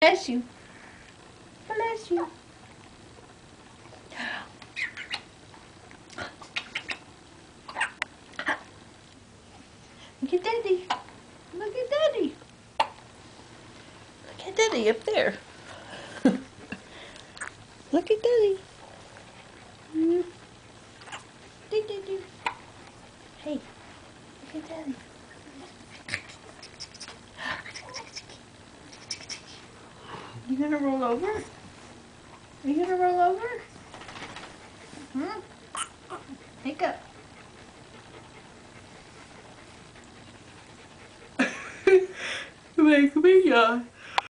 Bless you. Bless you. Look at Daddy. Look at Daddy. Look at Daddy up there. Look at Daddy. Hey, look at Daddy. You gonna roll over? Are you gonna roll over? Wake up. Make me yawn.